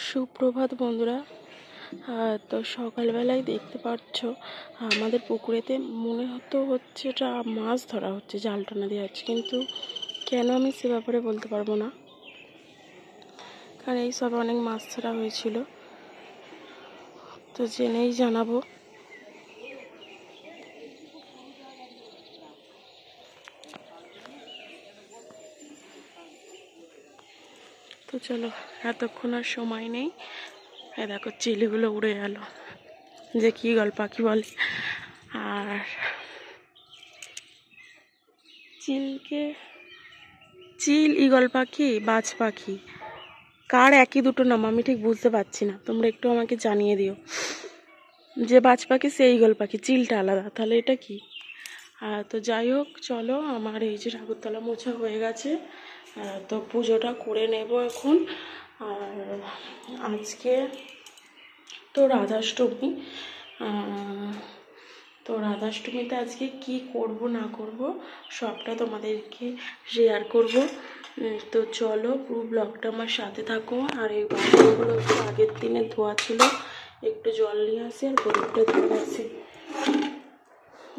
সুপ্রভাত বন্ধুরা। তো সকালবেলায় দেখতে পাচ্ছ আমাদের পুকুরেতে মনে হচ্ছে এটা মাছ ধরা হচ্ছে, জাল টানা দিয়ে যাচ্ছে, কিন্তু কেন আমি সে ব্যাপারে বলতে পারবো না, কারণ এই সবে অনেক মাছ ধরা হয়েছিল, তো জেনেই জানাবো। তো চলো, এতক্ষণ আর সময় নেই। দেখো চিলিগুলো উড়ে গেল, যে কি গল পাখি বলে। আর চিল ঈগল পাখি, বাজ পাখি, কার একই দুটো নাম আমি ঠিক বুঝতে পারছি না, তোমরা একটু আমাকে জানিয়ে দিও। যে বাজ পাখি সে ঈগল পাখি, চিলটা আলাদা, তাহলে এটা কি? তো যাই হোক, চলো, আমার এই যে ঠাকুরতলা মোছা হয়ে গেছে, তো পুজোটা করে নেব এখন। আর আজকে তো রাধাষ্টমী, তো রাধাষ্টমীতে আজকে কি করব না করব সবটা তোমাদেরকে শেয়ার করব। তো চলো, পুরো ব্লগটা আমার সাথে থাকো। আর এই বাসনগুলো একটু আগের দিনে ধোয়া ছিল, একটু জল নিয়ে আসি আর প্রদীপটা ধুয়ে আসি।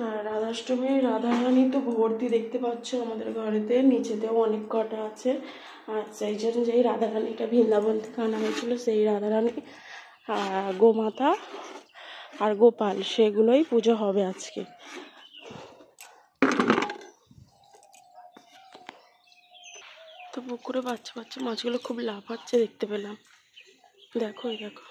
আর রাধাষ্টমী রাধারানী তো ভর্তি, দেখতে পাচ্ছ আমাদের ঘরেতে, নিচেতেও অনেক কটা আছে। আর সেই জন্য যেই রাধারানীটা বৃন্দাবন থেকে আনা হয়েছিল সেই রাধারানী, গোমাতা আর গোপাল, সেগুলোই পুজো হবে আজকে। তো পুকুরে বাচ্চা বাচ্চা মাছগুলো খুব লাফাচ্ছে দেখতে পেলাম, দেখো এই দেখো।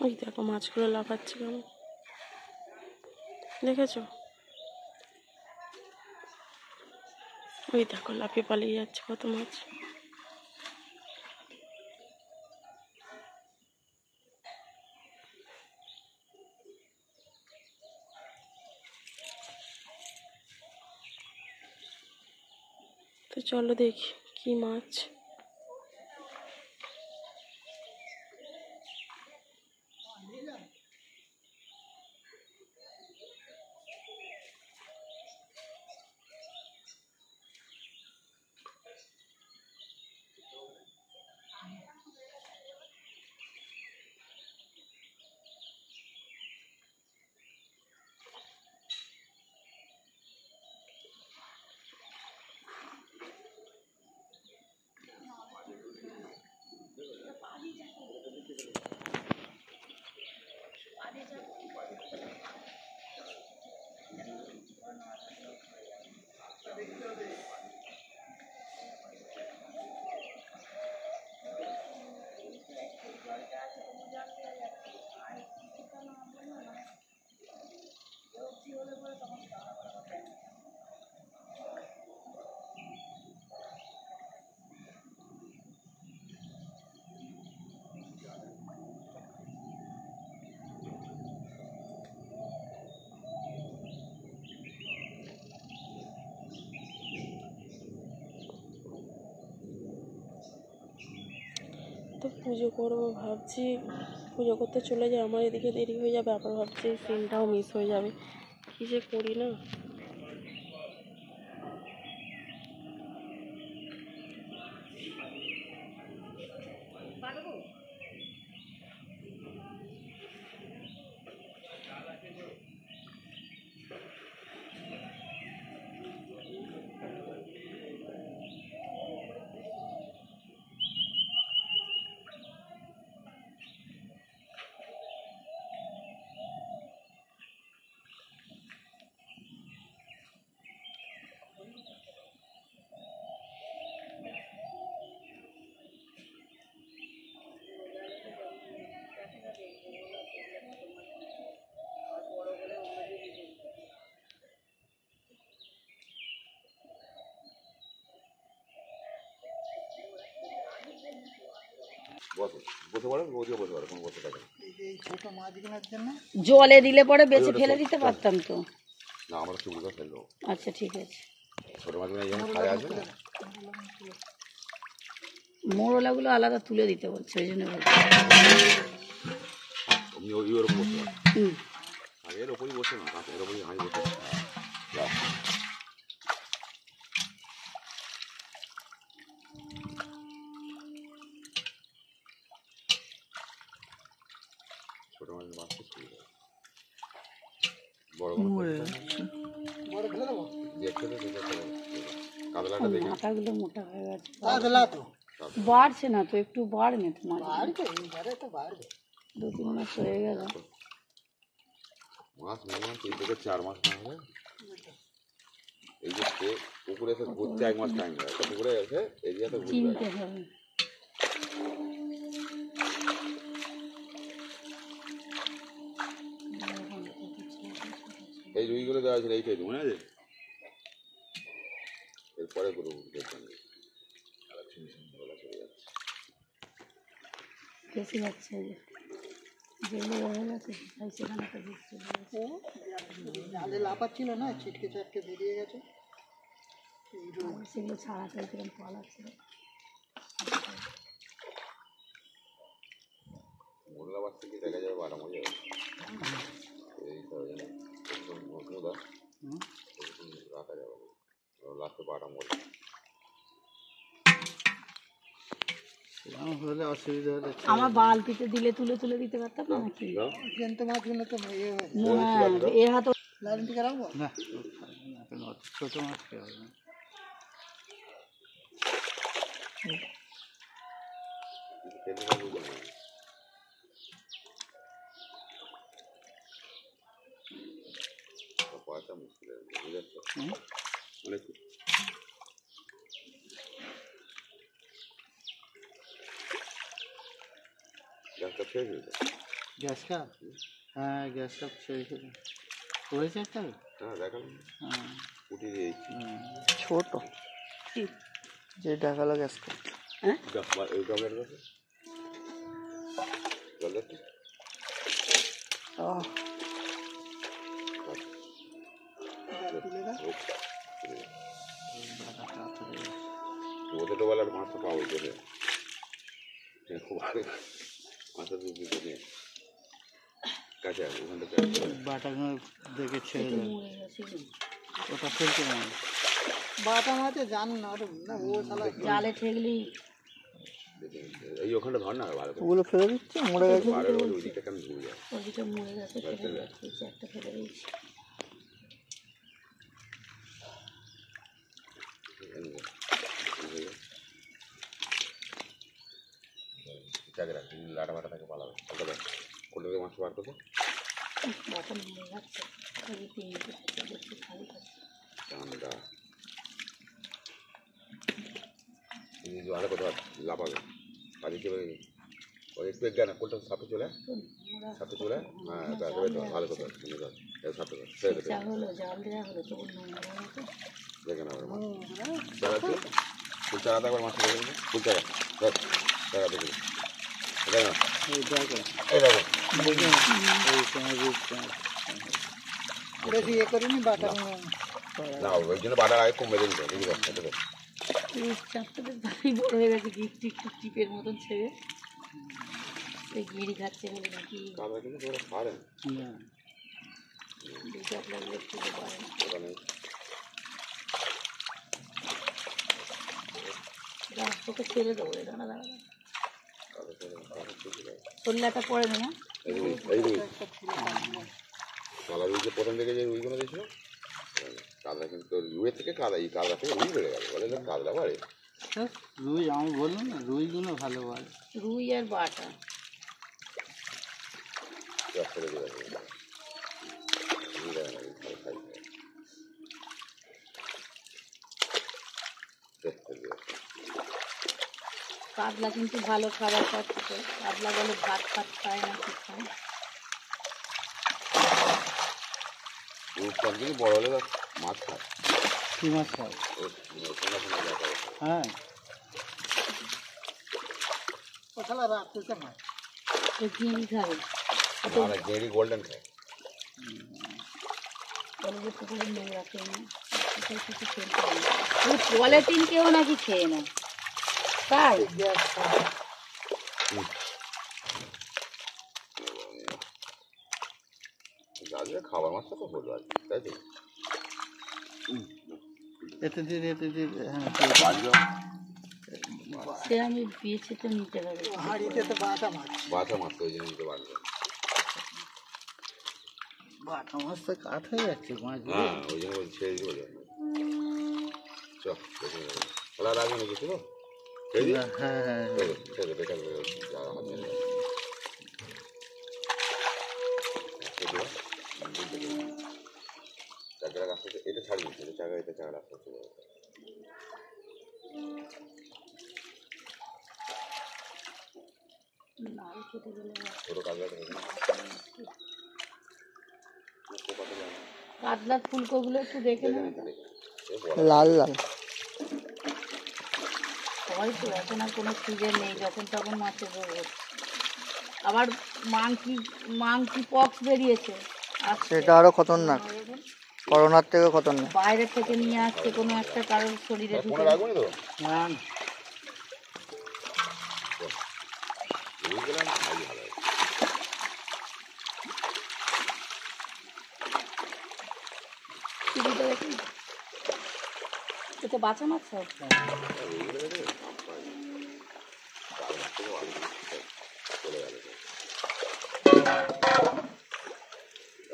ওই দেখো মাছগুলো লাফাচ্ছে কেমন, দেখেছো? ওই দেখো লাফিয়ে পালিয়ে যাচ্ছে কত মাছ। তো চলো দেখি কি মাছ। তো পুজো করবো ভাবছি, পুজো করতে চলে যাই, আমার এদিকে দেরি হয়ে যাবে, আবার ভাবছি সিনটাও মিস হয়ে যাবে, কী যে করি না। জলে দিলে পরে বেছে ফেলে দিতে পারতাম তো। আমরা চুলটা ফেলবো। আচ্ছা ঠিক আছে। ছোটো মাছগুলো এই জন্য খায় আসবে না, মোড়লাগুলো আলাদা তুলে দিতে বলছে, ওই জন্য বলছি। আপনি ওই ওর উপর বসে হুম, এর ওপরই বসে না, এর ওপরই হাঁড়ি বসে। ছোটো মাছ বাঁচতে সুবিধা, বড় দেখতে তো কাতলাটা দেখে মাথাগুলো মোটা হয়ে গেছে, বাড়ছে না তো, একটু বাড়বে তো মাছ, 2-3 মাস হয়ে গেল। মাছ মিনিমাম 3 থেকে 4 মাস না হলে এই যে পুকুরে এসে ঘুরতে 1 মাস টাইম লাগে, পুকুরে এসে এরিয়াতে চিনতে হবে। এই রুইগুলো দেওয়া ছিল এইটাই তো মনে আছে, এরপরে গুলো দেখবেন চলে যাচ্ছে, বেশি যাচ্ছে, যেগুলো হয়ে গেছে সেখানে একটা দিচ্ছে, জালে লাফাচ্ছিল না, ছিটকে চাটকে বেরিয়ে গেছে, সেগুলো ছাড়াতে কিরম পালাচ্ছে। মোরলা বাস থেকে দেখা যাবে বাটা মজা এই মজুদা রাখা যাবে লাস্টে বাটা মজা হলে অসুবিধা হলে আমার বালতিতে দিলে তুলে তুলে দিতে পারতাম না নাকি? জ্যান্ত মাছগুলো তো এ হাত লাইন থেকে রাখবো না, ছোট মাছ খেয়ে হবে না। পাওয়াটা মুশকিল বুঝে যাচ্ছে অনেক গ্যাসটা শেষ হয়ে যায়, গ্যাস কাপ, হ্যাঁ গ্যাস কাপ ছেড়ে ছিল, করেছে একটা, হ্যাঁ দেখালাম হ্যাঁ উঠিয়ে দিয়েছি ছোট যে দেখালো গ্যাস হ্যাঁ এই জলের কাছে জলের ওদের বেলার মাছটা পাওয়া যাবে খুব আগে মাছটা দিয়ে কাছে ওখান থেকে বাটাগুলো দেখে ছেড়ে দেবে, ওটা ফেলতে না, বাটা মাছে জান না ওটা না, ও শালা জালে ঠেকলি এই ওখানটা ধর না ভালো করে ওগুলো ফেলে দিচ্ছে, মরে গেছে। বারের ওই দিকটা কেন ঘুরে যায় ওদিকে মরে গেছে, ফেলে দিয়েছি, একটা ফেলে দিয়েছি। লাটা বাটা থাকে পালাবে কোনটা থেকে মাছ বার করতে বাটা মরে যাচ্ছে, ওই 3টে দেখছি খালি থাকে। ঠান্ডা জলে কোথাও লাফাবে কাজে চলে ওই একটু এগিয়ে না কোনটা সাপে চলে ভালো কথা সাপে যা হলো জাল দেওয়া হলো, তবু নোংরা হতো। দেখে না আমার মাছ চালাচ্ছি ফুল চালাতে একবার মাছ দেখে নেবে ফুল চালা দেখা দেখে দেখে না এই দেখো এই দেখো এই সময় বুঝতে বেশি ইয়ে করিনি, বাটা না ওই জন্য বাটার আগে কমে দিন বুঝতে পারছি এটা চারটে ভালোই বড় হয়ে গেছে, গিফট একটু টিপের মতন ছেড়ে এই গিরি খাচ্ছে বলে নাকি কাদা কিন্তু তোরা পারেন না, 2-4 লাগলে একটু পারেন। ওখানে তোকে ছেড়ে দেবো, দাঁড়া দাঁড়া, সল্লাটা পড়ে না, এই রুই কালা রুই যে প্রথম থেকে যে রুইগুলো দিয়েছিল কাদা কিন্তু রুইয়ের থেকে কাদা থেকে রুই বেড়ে গেল বলে কাদা বাড়ে রুই আমি বললাম না, রুইগুলো ভালো বলে, রুই আর বাটা ছেড়ে দিয়ে কাতলা কিন্তু ভালো খাবার খাচ্ছে, কাতলা বলে ভাত ফাত খায় না, কি খায়। রূপচাঁদ কিন্তু বড় হলে মাছ খায়, কি মাছ খায়, হ্যাঁ ও শালা রাখতেছে না, তো গিরি খাবে, গেঁড়ি গোল্ডেন খায়, কলেজের পুকুরের নোংরা খেয়ে নেয়, কোথায় কিছু খেলতে পারে না। ওই পলিথিন কেউ নাকি খেয়ে নেয়, তাই গাজরে খাবার মাছটা তো বলবো আর কি, তাই তো এতে দিয়ে হ্যাঁ বাজবে সে আমি বেছে তো নিতে হবে। হাঁড়িতে তো বাটা মাছ। বাছা মাছ তো ওই জন্য নিতে পারবে। বাটা মাছ তো কাঠ হয়ে যাচ্ছে মাছগুলো। হ্যাঁ ওই জন্য বলছি ছেড়ে দিতে বলে। চল খেলা রাখবে না কিছু তো ছেড়ে দিই। হ্যাঁ হ্যাঁ ছেড়ে দে বেকার যা হাত মেরে যাবে। চাকরা রাস্তা এটা ছাড়বি, এটা চাকা রাস্তা চলে যাবে। লাল খেতে গেলে ছোটো কাজটা কাতলার ফুলকোগুলো একটু দেখে নেবে। লাল লাল সবাই তো এখন আর কোনো সিজন নেই, যখন তখন মাছের রোগ হচ্ছে। আবার মাংকি পক্স বেরিয়েছে, সেটা আরো খতরনাক, করোনার থেকে খতরনাক। বাইরে থেকে নিয়ে আসছে কোনো একটা কারোর শরীরে ঢুকে। ফোনে রাখবো না তো না গেলাম ভালো হয়। টিভিটা দেখুন, এটা বাঁচা মাছ সব।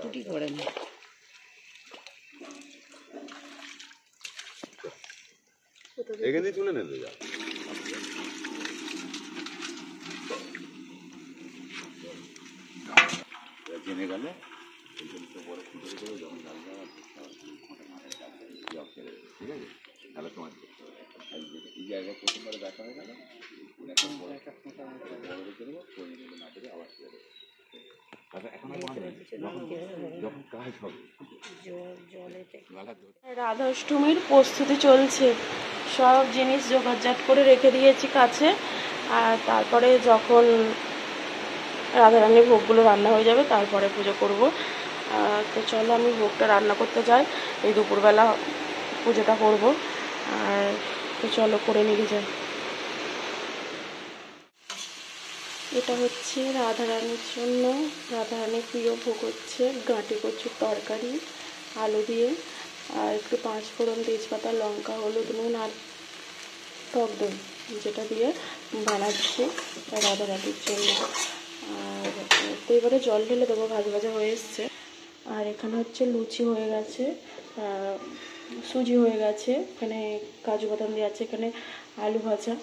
ছুটি করেন এখান দিয়ে তুলে নেবে যা জেনে গেলে বড় ফুটে করে যখন ঠিক আছে, তাহলে তোমার এই জায়গায় প্রথমবারে দেখা হয়ে গেল বড় রেখে দেবো, করে নিলে না করে আবার ছেড়ে দেবো। যখন কাজ হবে রাধাষ্টমীর প্রস্তুতি চলছে, সব জিনিস জোগাড়জাট করে রেখে দিয়েছি কাছে। আর তারপরে যখন রাধারানীর ভোগগুলো রান্না হয়ে যাবে তারপরে পুজো করব। তো চলো আমি ভোগটা রান্না করতে যাই, এই দুপুরবেলা পুজোটা করব। আর তো চলো করে নিয়ে যাই। এটা হচ্ছে রাধারানীর জন্য, রাধারানীর প্রিয় ভোগ হচ্ছে গাঁটি কচুর তরকারি আলু দিয়ে, আর একটু পাঁচফোড়ন, তেজপাতা, লঙ্কা, হলুদ, নুন আর টক দই, যেটা দিয়ে বানাচ্ছি রাধারানীর জন্য। আর তো এবারে জল ঢেলে দেবো, ভাজা ভাজা হয়ে এসছে। আর এখানে হচ্ছে লুচি হয়ে গেছে, সুজি হয়ে গেছে, এখানে কাজু বাদাম দিয়ে আছে, এখানে আলু ভাজা,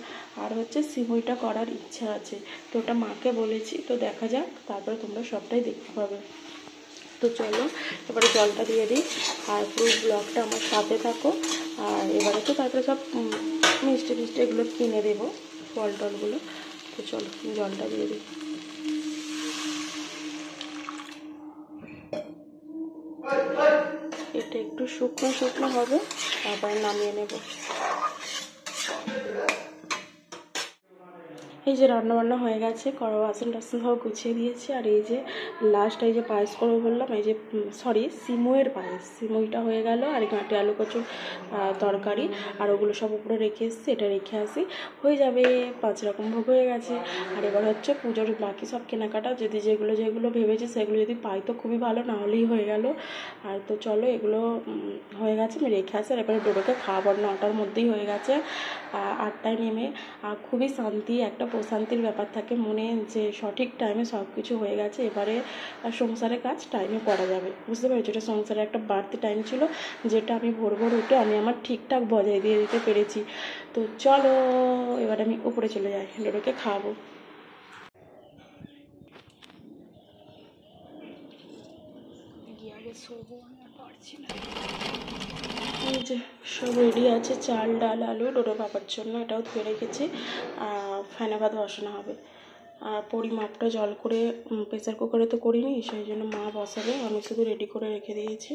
আর হচ্ছে সিমইটা করার ইচ্ছা আছে। তো ওটা মাকে বলেছি, তো দেখা যাক, তারপরে তোমরা সবটাই দেখতে পাবে। তো চলো এবারে জলটা দিয়ে দিই, আর পুরো ব্লগটা আমার সাথে থাকো। আর এবারে তো তারপরে সব মিষ্টি এগুলো কিনে দেবো, ফল টলগুলো। তো চলো জলটা দিয়ে দিই। এটা একটু শুকনো শুকনো হবে, তারপরে নামিয়ে নেব। এই যে রান্নাবান্না হয়ে গেছে, কড়া বাসন টাসন সব গুছিয়ে দিয়েছি। আর এই যে লাস্ট এই যে পায়েস করবো বললাম, এই যে সিমইয়ের পায়েস, সিমইটা হয়ে গেল। আর গাঁটি আলু কচুর তরকারি, আর ওগুলো সব উপরে রেখে এসেছি, এটা রেখে আসি, হয়ে যাবে। 5 রকম ভোগ হয়ে গেছে। আর এবার হচ্ছে পুজোর বাকি সব কেনাকাটা, যদি যেগুলো ভেবেছি সেগুলো যদি পাই তো খুবই ভালো, না হলেই হয়ে গেল। আর তো চলো এগুলো হয়ে গেছে, আমি রেখে আসি। আর এবারে ডোডোকে খাওয়াবার 9টার মধ্যেই হয়ে গেছে। 8টায় নেমে খুবই শান্তি, একটা প্রশান্তির ব্যাপার থাকে মনে, যে সঠিক টাইমে সব কিছু হয়ে গেছে। এবারে সংসারের কাজ টাইমে করা যাবে, বুঝতে পেরেছি। এটা সংসারে একটা বাড়তি টাইম ছিল, যেটা আমি ভোর উঠে আমি আমার ঠিকঠাক বজায় দিয়ে দিতে পেরেছি। তো চলো এবার আমি উপরে চলে যাই, ডোডোকে খাওয়াবো। এই যে সব রেডি আছে, চাল ডাল আলু ডোডো পাপার জন্য, এটাও ধুয়ে রেখেছি। ফ্যানে ভাত বসানো হবে। আর পরিমাপটা জল করে প্রেসার কুকারে তো করিনি, সেই জন্য মা বসাবে, আমি শুধু রেডি করে রেখে দিয়েছি।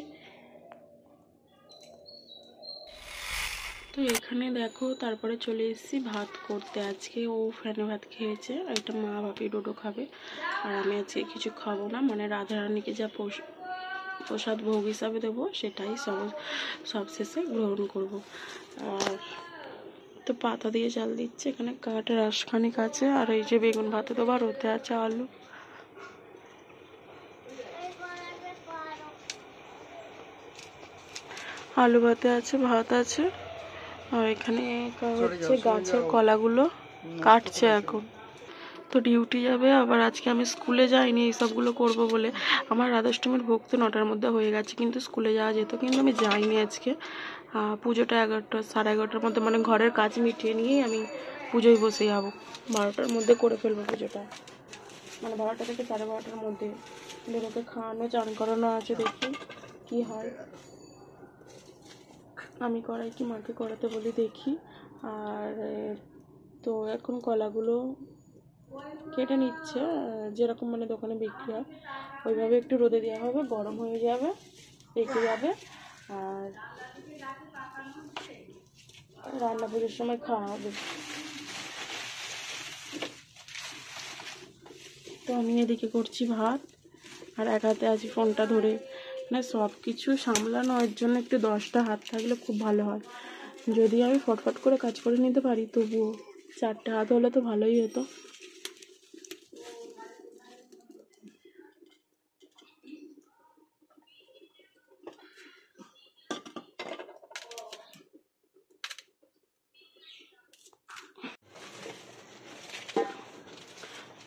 তো এখানে দেখো তারপরে চলে এসেছি ভাত করতে। আজকে ও ফ্যানে ভাত খেয়েছে, আর এটা মা ভাবি ডোডো খাবে, আর আমি আজকে কিছু খাবো না। মানে রাধারানীকে যা প্রসাদ ভোগ হিসাবে দেবো, সেটাই সব শেষে গ্রহণ করব। আর তো পাতা দিয়ে চাল দিচ্ছে, এখানে কাঠ রাসখানিক আছে, আর এই যে বেগুন ভাতে দেবো, আর ওতে আছে আলু। আলু ভাতে আছে, ভাত আছে, আর এখানে হচ্ছে গাছের কলাগুলো কাটছে এখন। তো ডিউটি যাবে আবার, আজকে আমি স্কুলে যাইনি এইসবগুলো করবো বলে। আমার রাধাষ্টমীর ভোগ তো 9টার মধ্যে হয়ে গেছে, কিন্তু স্কুলে যাওয়া যেত, কিন্তু আমি যাইনি আজকে। পুজোটা 11টা, 11:30টার মধ্যে, মানে ঘরের কাজ মিটিয়ে নিয়েই আমি পুজোয় বসে যাবো। 12টার মধ্যে করে ফেলবো পুজোটা, মানে 12টা থেকে 12:30টার মধ্যে। বেরোকে খাওয়ানো, চান করানো আছে, দেখি কি হয়। আমি করাই কি মাকে করাতে বলি দেখি। আর তো এখন কলাগুলো কেটে নিচ্ছে, যেরকম মানে দোকানে বিক্রি হয় ওইভাবে একটু রোদে দেওয়া হবে, গরম হয়ে যাবে, পেকে যাবে, আর রান্না পুজোর সময় খাওয়া হবে। তো আমি এদিকে করছি ভাত, আর এক হাতে আছি ফোনটা ধরে। মানে সব কিছু সামলানো এর জন্য একটু 10টা হাত থাকলে খুব ভালো হয়। যদি আমি ফটফট করে কাজ করে নিতে পারি, তবুও 4টে হাত হলে তো ভালোই হতো।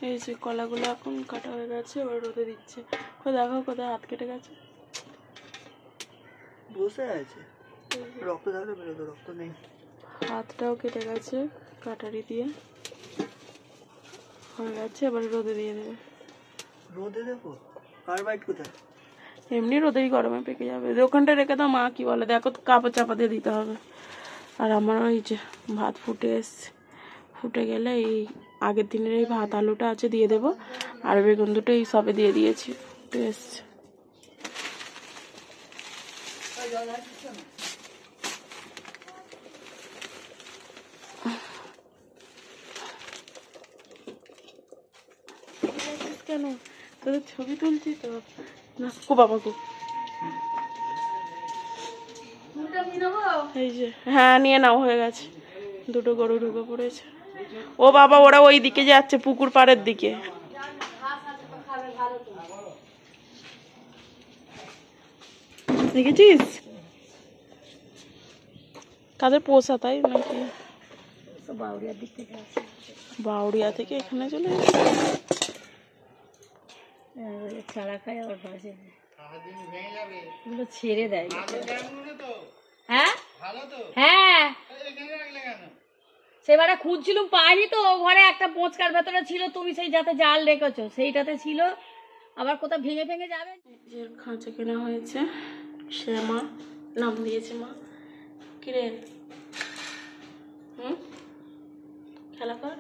এই যে কলাগুলো এখন কাটা হয়ে গেছে, এবার রোদে দিচ্ছে। দেখো কোথায় হাত কেটে গেছে, বসে আছে, রক্ত থাকলে বেরোতো, রক্ত নেই। হাতটাও কেটে গেছে কাটারি দিয়ে, হয়ে গেছে, এবার রোদে দিয়ে দেবে। রোদে দেখো, কার্বাইড কোথায়? এমনি রোদেই গরমে পেকে যাবে। দোকানটা রেখে দাও, মা কি বলে দেখো, কাপড় চাপা দিয়ে দিতে হবে। আর আমার ওই যে ভাত ফুটে এসছে, ফুটে গেলে এই আগের দিনের এই ভাত আলুটা আছে দিয়ে দেবো, আর বেগুন দুটো এই সবে দিয়ে দিয়েছি, ফুটে এসছে। কেন তোদের ছবি তুলছি তো না, কো বাবা গো, এই যে হ্যাঁ নিয়ে নাও, হয়ে গেছে। দুটো গরু ঢুকে পড়েছে। ও বাবা, ওরা ওই দিকে যাচ্ছে, পুকুর পাড়ের দিকে। দেখেছিস কাদের পোষা, তাই নাকি? বাউরিয়ার দিক থেকে আসে, বাউরিয়া থেকে এখানে চলে এসেছে। চারা খায় আবার বাজে, এগুলো ছেড়ে দেয়। হ্যাঁ হ্যাঁ, সেবারে খুঁজছিলাম পাইনি তো, ঘরে একটা পোঁচকার ভেতরে ছিল, তুমি সেই যাতে জাল রেখেছো সেইটাতে ছিল, আবার কোথাও ভেঙে ভেঙে যাবে। যে খাঁচা কেনা হয়েছে, শ্যামা নাম দিয়েছে মা। কিরে খেলা কর।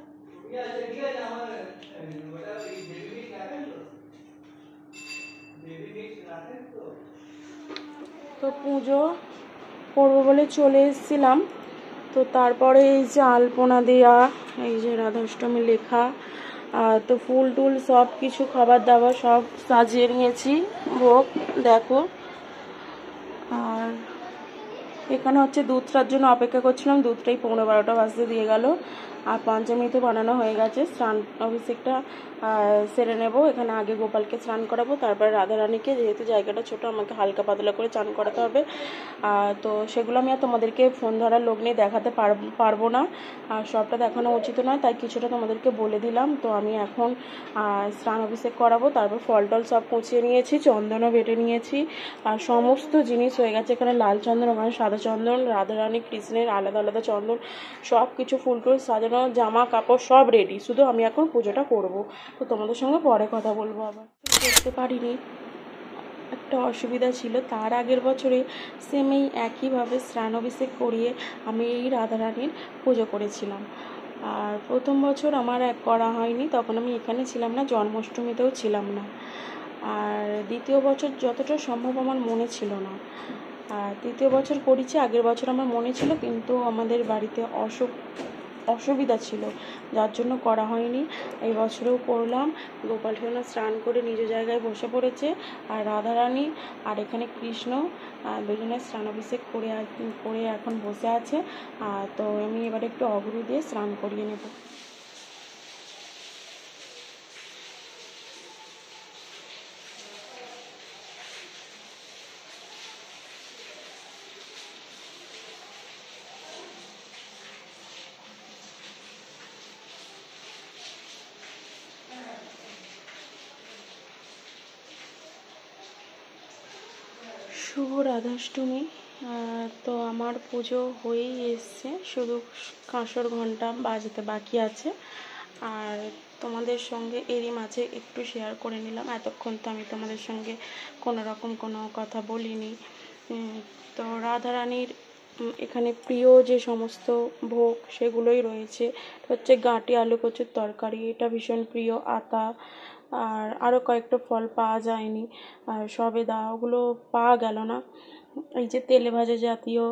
তো পুজো করবো বলে চলে এসেছিলাম, তো তারপরে এই যে আলপনা দেওয়া, এই যে রাধাষ্টমী লেখা, তো ফুল টুল সব কিছু খাবার দাবার সব সাজিয়ে নিয়েছি ভোগ দেখো। আর এখানে হচ্ছে দুধটার জন্য অপেক্ষা করছিলাম, দুধটাই 11:15 বাজতে দিয়ে গেল। আর পঞ্চমী তো বানানো হয়ে গেছে, স্নান অভিষেকটা সেরে নেব। এখানে আগে গোপালকে স্নান করাবো, তারপরে রাধারানীকে, যেহেতু জায়গাটা ছোট আমাকে হালকা পাতলা করে স্নান করাতে হবে। তো সেগুলো আমি আর তোমাদেরকে ফোন ধরার লোক নিয়ে দেখাতে পারবো না, আর সবটা দেখানো উচিত নয়, তাই কিছুটা তোমাদেরকে বলে দিলাম। তো আমি এখন স্নান অভিষেক করাবো, তারপর ফল টল সব কুচিয়ে নিয়েছি, চন্দনও বেটে নিয়েছি, আর সমস্ত জিনিস হয়ে গেছে। এখানে লাল চন্দন, ওখানে সাদা চন্দন, রাধারানী কৃষ্ণের আলাদা আলাদা চন্দন, সব কিছু ফুল টুল সাজানো, জামা কাপড় সব রেডি, শুধু আমি এখন পুজোটা করবো। তো তোমাদের সঙ্গে পরে কথা বলবো। আবার করতে পারিনি, একটা অসুবিধা ছিল। তার আগের বছরে সেম এই একইভাবে স্নান অভিষেক করিয়ে আমি এই রাধারানীর পুজো করেছিলাম। আর প্রথম বছর আমার করা হয়নি, তখন আমি এখানে ছিলাম না, জন্মাষ্টমীতেও ছিলাম না। আর দ্বিতীয় বছর যতটা সম্ভব আমার মনে ছিল না, আর তৃতীয় বছর করেছি। আগের বছর আমার মনে ছিল, কিন্তু আমাদের বাড়িতে অসুখ অসুবিধা ছিল, যার জন্য করা হয়নি। এই বছরেও করলাম। গোপাল সোনা স্নান করে নিজ জায়গায় বসে পড়েছে, আর রাধারানী আর এখানে কৃষ্ণ দুজনে স্নানাভিষেক করে এখন বসে আছে। তো আমি এবারে একটু অগুরু দিয়ে স্নান করিয়ে নেব। শুভ রাধাষ্টমী। তো আমার পুজো হয়েই এসছে, শুধু কাঁসর ঘন্টা বাজাতে বাকি আছে। আর তোমাদের সঙ্গে এরই মাঝে একটু শেয়ার করে নিলাম। এতক্ষণ তো আমি তোমাদের সঙ্গে কোনো রকম কোনো কথা বলিনি। তো রাধারানীর এখানে প্রিয় যে সমস্ত ভোগ সেগুলোই রয়েছে। হচ্ছে গাঁটি আলু কচুর তরকারি, এটা ভীষণ প্রিয়। আতা আর আরও কয়েকটা ফল পাওয়া যায়নি, আর সবেদা ওগুলো পাওয়া গেল না। এই যে তেলে ভাজা জাতীয়,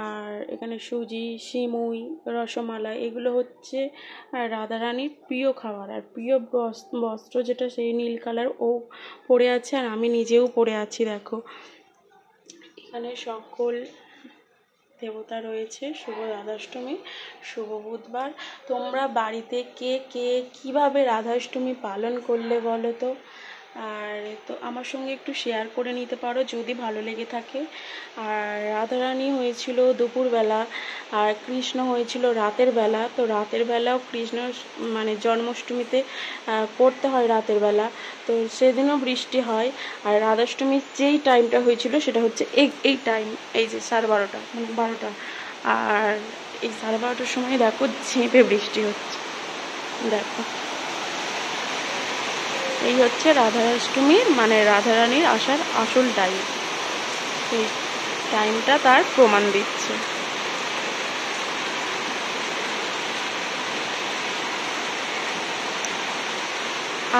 আর এখানে সুজি, সিমুই, রসমালাই, এগুলো হচ্ছে রাধারানীর প্রিয় খাবার। আর প্রিয় বস্ত্র যেটা সেই নীল কালার ও পরে আছে, আর আমি নিজেও পরে আছি। দেখো এখানে সকল দেবতা রয়েছে। শুভ রাধাষ্টমী, শুভ বুধবার। তোমরা বাড়িতে কে কে কীভাবে রাধাষ্টমী পালন করলে বলো তো? আর তো আমার সঙ্গে একটু শেয়ার করে নিতে পারো যদি ভালো লেগে থাকে। আর রাধারানী হয়েছিল দুপুরবেলা, আর কৃষ্ণ হয়েছিল রাতের বেলা। তো রাতের বেলাও কৃষ্ণ মানে জন্মাষ্টমীতে করতে হয় রাতের বেলা, তো সেদিনও বৃষ্টি হয়। আর রাধাষ্টমীর যেই টাইমটা হয়েছিল সেটা হচ্ছে এই টাইম, এই যে 12:30 মানে 12টা। আর এই 12:30টার সময় দেখো ঝেঁপে বৃষ্টি হচ্ছে। দেখো এই হচ্ছে রাধাষ্টমীর মানে রাধারানীর আসার আসল টাইম। এই টাইমটা তার প্রমাণ দিচ্ছে।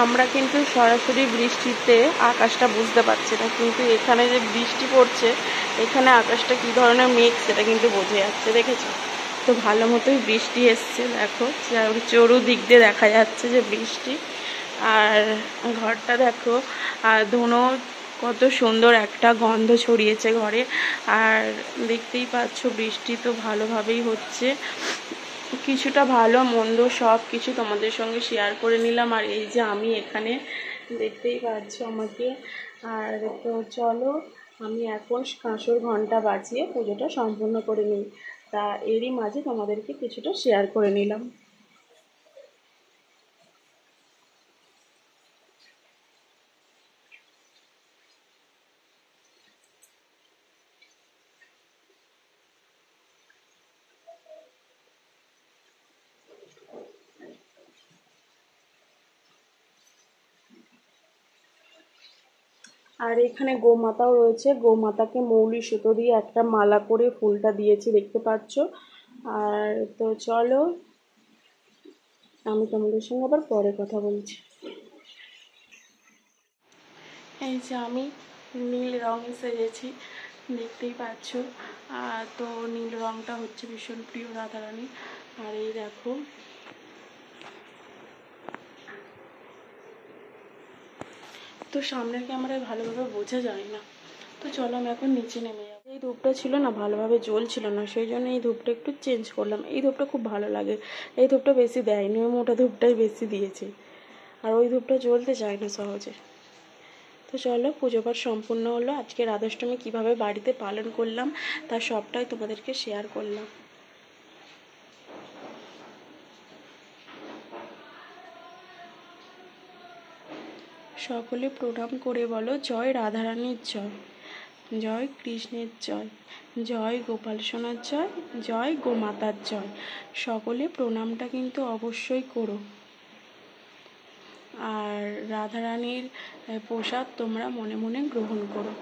আমরা কিন্তু সরাসরি বৃষ্টিতে আকাশটা বুঝতে পারছি না, কিন্তু এখানে যে বৃষ্টি পড়ছে, এখানে আকাশটা কী ধরনের মেঘ সেটা কিন্তু বোঝা যাচ্ছে। দেখেছো তো ভালো মতোই বৃষ্টি এসছে। দেখো চতুর্দিক দিয়ে দেখা যাচ্ছে যে বৃষ্টি। আর ঘরটা দেখো, আর ধুনো কত সুন্দর একটা গন্ধ ছড়িয়েছে ঘরে। আর দেখতেই পাচ্ছ বৃষ্টি তো ভালোভাবেই হচ্ছে। কিছুটা ভালো মন্দ সব কিছু তোমাদের সঙ্গে শেয়ার করে নিলাম। আর এই যে আমি এখানে দেখতেই পাচ্ছ আমাকে। আর তো চলো আমি এখন কাঁসর ঘন্টা বাজিয়ে পুজোটা সম্পূর্ণ করে নিই। তা এরই মাঝে তোমাদেরকে কিছুটা শেয়ার করে নিলাম। আর এখানে গোমাতাও রয়েছে। গোমাতাকে মৌলি সুতো দিয়ে একটা মালা করে ফুলটা দিয়েছি, দেখতে পাচ্ছ। আর তো চলো আমি তোমাদের সঙ্গে আবার পরে কথা বলছি। এই যে আমি নীল রঙে সেজেছি, দেখতেই পাচ্ছ। তো নীল রঙটা হচ্ছে ভীষণ প্রিয় রাধারানী। আর এই দেখো তো সামনের ক্যামেরায় ভালোভাবে বোঝা যায় না, তো চলো আমি এখন নিচে নেমে যাবো। এই ধূপটা ছিল না ভালোভাবে জ্বলছিল না, সেই জন্য এই ধূপটা একটু চেঞ্জ করলাম। এই ধূপটা খুব ভালো লাগে, এই ধূপটা বেশি দেয়নি, ওই মোটা ধূপটাই বেশি দিয়েছে। আর ওই ধূপটা জ্বলতে চায় না সহজে। তো চলো পুজো পাঠ সম্পূর্ণ হলো। আজকে রাধাষ্টমী কীভাবে বাড়িতে পালন করলাম তার সবটাই তোমাদেরকে শেয়ার করলাম। সকলে প্রণাম করে বলো, জয় রাধারানীর জয়, জয় কৃষ্ণের জয়, জয় গোপাল সোনার জয়, জয় গোমাতার জয়। সকলে প্রণামটা কিন্তু অবশ্যই করো। আর রাধারানীর প্রসাদ তোমরা মনে মনে গ্রহণ করো।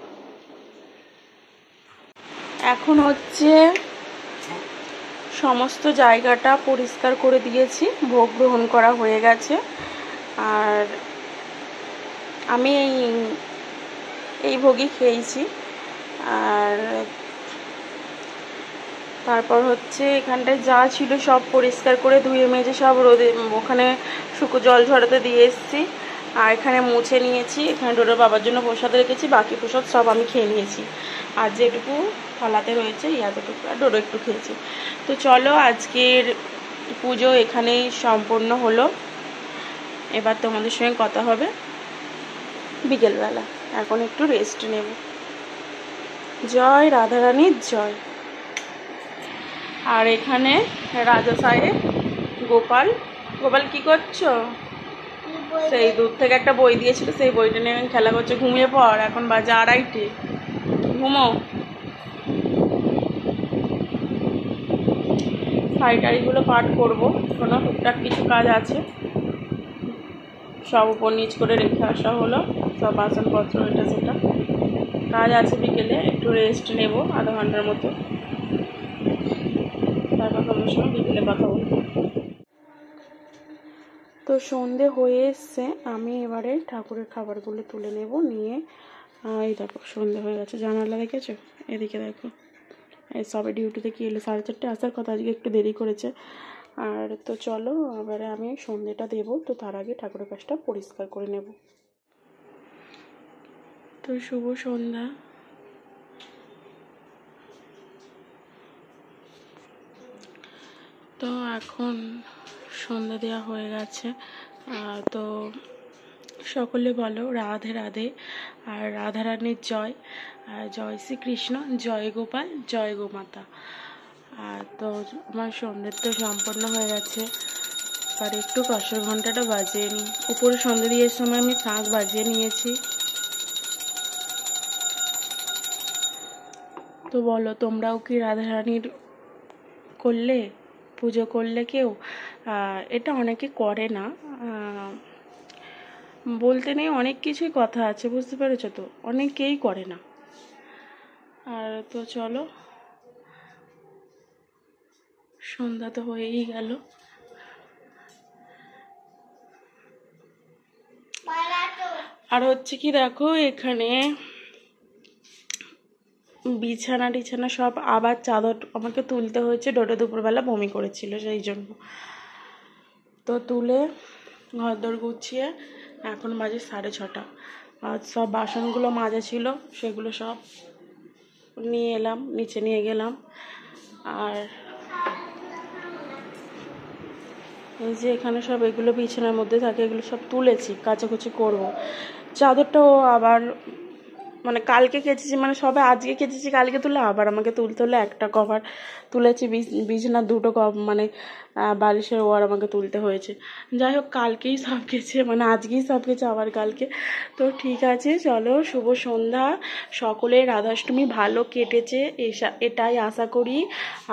এখন হচ্ছে সমস্ত জায়গাটা পরিষ্কার করে দিয়েছি, ভোগ গ্রহণ করা হয়ে গেছে। আর আমি এই ভোগই খেয়েছি। আর তারপর হচ্ছে এখানটায় যা ছিল সব পরিষ্কার করে ধুয়ে মেজে সব রোদে ওখানে জল ঝরাতে দিয়ে এসেছি। আর এখানে মুছে নিয়েছি। এখানে ডোডোর বাবার জন্য প্রসাদ রেখেছি, বাকি প্রসাদ সব আমি খেয়ে নিয়েছি। আর যেটুকু থালাতে রয়েছে ইয়াতটুকু আর ডোডো একটু খেয়েছি। তো চলো, আজকের পুজো এখানেই সম্পূর্ণ হলো। এবার তোমাদের সঙ্গে কথা হবে বিকেলবেলা। এখন একটু রেস্ট নেব। জয় রাধারানীর জয়। আর এখানে রাজা সাহেব গোপাল কি করছো? সেই দূর থেকে একটা বই দিয়েছিল, সেই বইটা নিয়ে খেলা করছে। ঘুমিয়ে পড়, এখন বাজে 2:30, ঘুমো। শাড়িটাড়িগুলো পাঠ করবো, কোনো টুকটাক কিছু কাজ আছে, সব উপর নিচ করে রেখে আসা হলো, সব বাসনপত্র এটা সেটা কাজ আছে। বিকেলে একটু রেস্ট নেব আধা ঘন্টার মতো, তারপর তোমার সঙ্গে বিকেলে কথা বলবো। তো সন্ধে হয়ে এসছে, আমি এবারে ঠাকুরের খাবারগুলো তুলে নেব। নিয়ে এই দেখো সন্ধে হয়ে গেছে। জানালা দেখেছো? এদিকে দেখো, এই সবে ডিউটি থেকে এলো। 4:30 আসার কথা, আজকে একটু দেরি করেছে। আর তো চলো এবারে আমি সন্ধেটা দেবো, তো তার আগে ঠাকুরের কাছটা পরিষ্কার করে নেব। তো শুভ সন্ধ্যা। তো এখন সন্ধ্যা দেওয়া হয়ে গেছে। তো সকলে বলো রাধে রাধে, আর রাধারানীর জয়, আর জয় শ্রীকৃষ্ণ, জয় গোপাল, জয় গোমাতা। আর তো আমার সন্ধ্যে তো সম্পন্ন হয়ে গেছে। আর একটু কাঁসর ঘন্টাটা বাজিয়ে নিই। উপরে সন্ধ্যে দিয়ে সময় আমি শাঁখ বাজিয়ে নিয়েছি। তো বলো, তোমরাও কি রাধারানীর করলে পুজো করলে কেউ? এটা অনেকে করে না, বলতে নেই, অনেক কিছুই কথা আছে, বুঝতে পেরেছো? তো অনেকেই করে না। আর তো চলো, সন্ধ্যা তো হয়েই গেল। আর হচ্ছে কি দেখো, এখানে বিছানা টিছানা সব আবার চাদর আমাকে তুলতে হয়েছে। ডোডো দুপুরবেলা বমি করেছিল, সেই জন্য। তো তুলে ঘরদোর গুছিয়ে এখন বাজে 6:30। আর সব বাসনগুলো মাজা ছিল, সেগুলো সব নিয়ে এলাম, নিচে নিয়ে গেলাম। আর এই যে এখানে সব এগুলো বিছানার মধ্যে থাকে, এগুলো সব তুলেছি, কাচাকুচি করব। চাদরটাও আবার মানে কালকে কেচেছি, মানে সবে আজকে কেচেছি, কালকে তুলে আবার আমাকে তুলতে হলে। একটা কভার তুলেছি, বিছানার 2টো মানে বালিশের ওয়ার আমাকে তুলতে হয়েছে। যাই হোক, কালকেই সব কেচে, মানে আজকেই সব কেচে আবার কালকে। তো ঠিক আছে, চলো, শুভ সন্ধ্যা। সকলের রাধাষ্টমী ভালো কেটেছে এটাই আশা করি।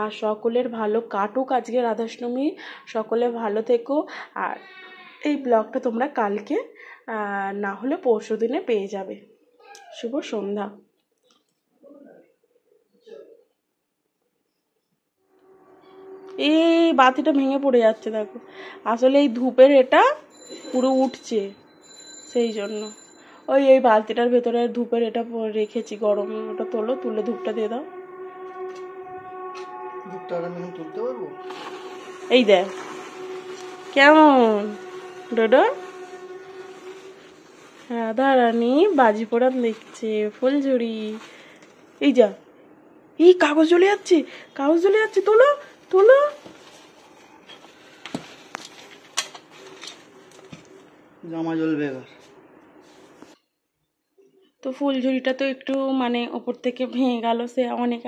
আর সকলের ভালো কাটুক আজকে রাধাষ্টমী। সকলে ভালো থেকো। আর এই ব্লগটা তোমরা কালকে না হলে পরশু দিনে পেয়ে যাবে। শুভ সন্ধ্যা। এই বাতিটা ভেঙে পড়ে যাচ্ছে দেখো, আসলে এই ধূপের এটা পুরো উঠছে, সেই জন্য। এই বালতিটার ভেতরে ধূপের এটা রেখেছি গরম, ওটা তোলো, তুলে ধূপটা দিয়ে দাও। ধূপটা আমি তুলতে পারবো? এই দেখ কেমন ডোডো। রাধারানী বাজি পোড়াত লিখছে, ফুলঝুরি। এই যা, এই কাগজ জ্বলে যাচ্ছে, কাগজ জ্বলে যাচ্ছে, তোলো তোলো। জামা জ্বলবে এবার। তো ফুলঝুরিটা তো একটু মানে ওপর থেকে ভেঙে গেল, সে অনেক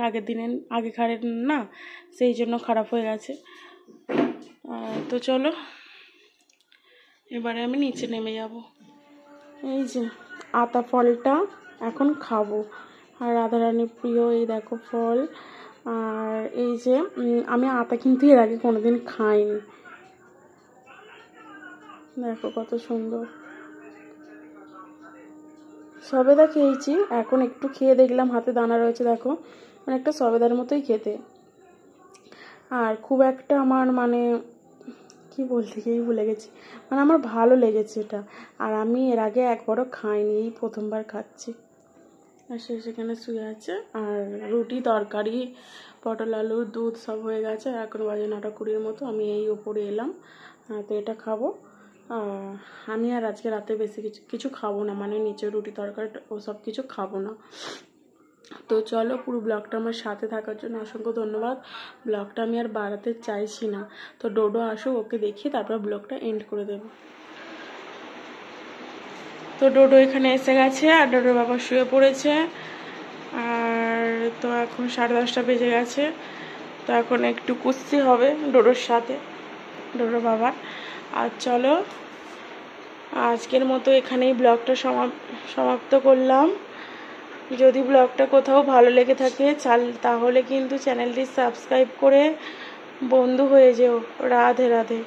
আগেকারের না, সেই জন্য খারাপ হয়ে গেছে। তো চলো এবারে আমি নিচে নেমে যাব। এই যে আতা ফলটা এখন খাবো, আর রাধারানীর প্রিয় এই দেখো ফল। আর এই যে আমি আতা কিন্তু এর আগে কোনোদিন খাইনি, দেখো কত সুন্দর। সবেদা খেয়েছি, এখন একটু খেয়ে দেখলাম হাতে দানা রয়েছে, দেখো মানে একটা সবেদার মতোই খেতে। আর খুব একটা আমার মানে কি বলতে গিয়ে ভুলে গেছি, মানে আমার ভালো লেগেছে এটা। আর আমি এর আগে একবারও খাইনি, এই প্রথমবার খাচ্ছি। আর সে সেখানে শুয়ে আছে, আর রুটি তরকারি পটল আলু দুধ সব হয়ে গেছে, এখন বাজে 9:20 মতো। আমি এই ওপরে এলাম, তো এটা খাবো। আমি আর আজকে রাতে বেশি কিছু খাবো না, মানে নিচে রুটি তরকারি ওসব কিছু খাবো না। তো চলো, পুরো ব্লগটা আমার সাথে থাকার জন্য অসংখ্য ধন্যবাদ। ব্লগটা আমি আর বাড়াতে চাইছি না, তো ডোডো আসুক, ওকে দেখিয়ে তারপর ব্লগটা এন্ড করে দেব। তো ডোডো এখানে এসে গেছে আর ডোডোর বাবা শুয়ে পড়েছে। আর তো এখন 10:30 বেজে গেছে, তো এখন একটু কুস্তি হবে ডোডোর সাথে, ডোডোর বাবার। আর চলো, আজকের মতো এখানেই ব্লগটা সমাপ্ত করলাম। যদি ব্লগটা কোথাও ভালো লেগে থাকে তাহলে কিন্তু চ্যানেলটি সাবস্ক্রাইব করে বন্ধু হয়ে যেও। রাধে রাধে।